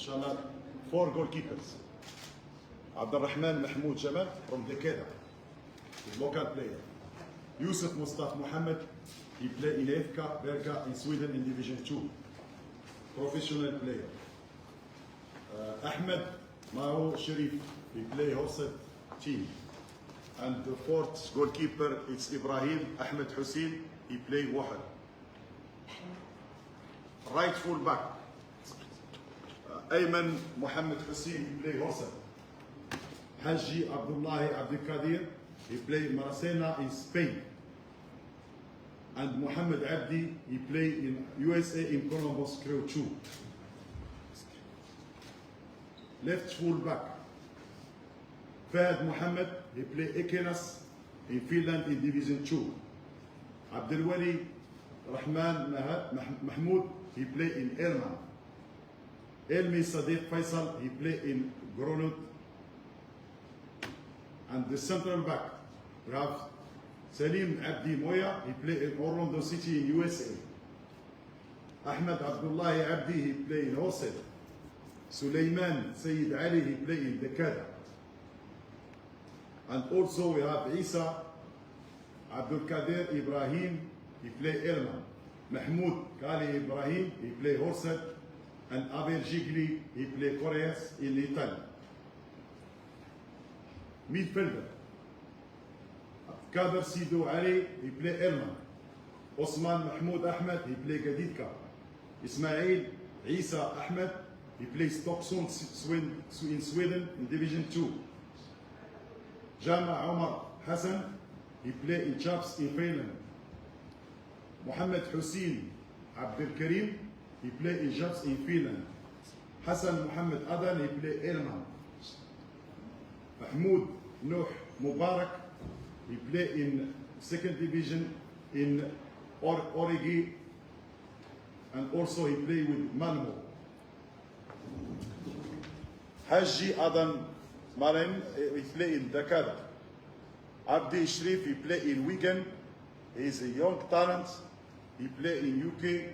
inshallah, 4 goalkeepers. Abdurrahman Mahmoud Jamal from Dekeda, local player. Yusuf Mustafa Muhammad, he play in FK Berga in Sweden in Division 2, professional player. Ahmed Mao Sharif, he play Hosset team. And the fourth goalkeeper is Ibrahim Ahmed Hussein, he play Wahad. Right full back, Ayman Mohammed Hussein, he play Hosset. Haji Abdullahi Abdul Qadir, he play Maracena in Spain. And Muhammad Abdi, he play in USA in Columbus Crew 2. Left full back, Fahad Muhammad, he play Ekenas in Finland in Division 2. Abdul Wali Rahman Mahmoud, he play in Erman. Elmi Sadiq Faisal, he play in Gronut. And the central back, we have Salim Abdi Moya, he play in Orlando City in USA. Ahmed Abdullahi Abdi, he play in Hosset. Sulaiman Sayyid Ali, he play in Dekada. And also we have Isa Abdul Qadir Ibrahim, he play Elman. Mahmoud Kali Ibrahim, he play Hosset. And Abel Gigli, he play Correas in Italy. Midfielder, Kader Sido Ali, he play Elman. Osman Mahmoud Ahmed, he play Gadidka. Ismail Isa Ahmed, he plays Stocksund in Sweden in Division 2. Jama Omar Hassan, he play in Chaps in Finland. Mohammed Hussein Abdul Karim, he play in Chaps in Finland. Hassan Muhammad Adan, he play Elman. Mahmoud Nuh Mubarak, he play in 2nd division in Origi, and also he play with Malmo. Haji Adan Marin, he play in Dakar. Abdi Sharif, he play in Wigan. He is a young talent. He play in UK.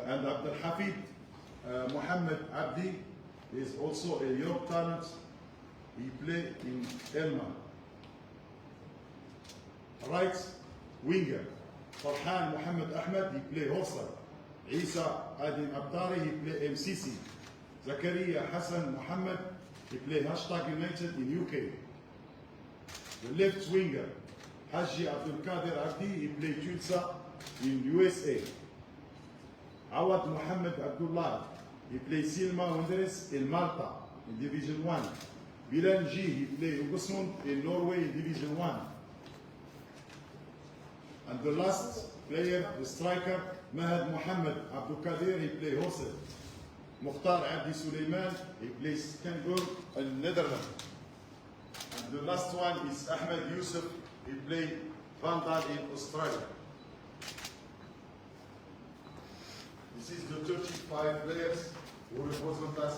And Abdul Hafid Muhammad Abdi is also a young talent. He play in Elman. Right winger, Farhan Muhammad Ahmed, he play Hosser. Isa Adin Abdari, he play MCC. Zakaria Hassan Muhammad, he play Hashtag United in UK. The left winger, Haji Abdul Qadir Abdi, he play Tulsa in USA. Awad Muhammad Abdullah, he play Silma Wanderers in Malta in Division 1. Bilal G, he play Ugesund in Norway in Division 1. And the last player, the striker, Mahad Muhammad Abdul Qadir, he play Hosset. Mukhtar Abdi Suleiman, he plays Stenburg in Netherlands. And the last one is Ahmed Yusuf, he play Vandal in Australia. This is the 35 players who represent us.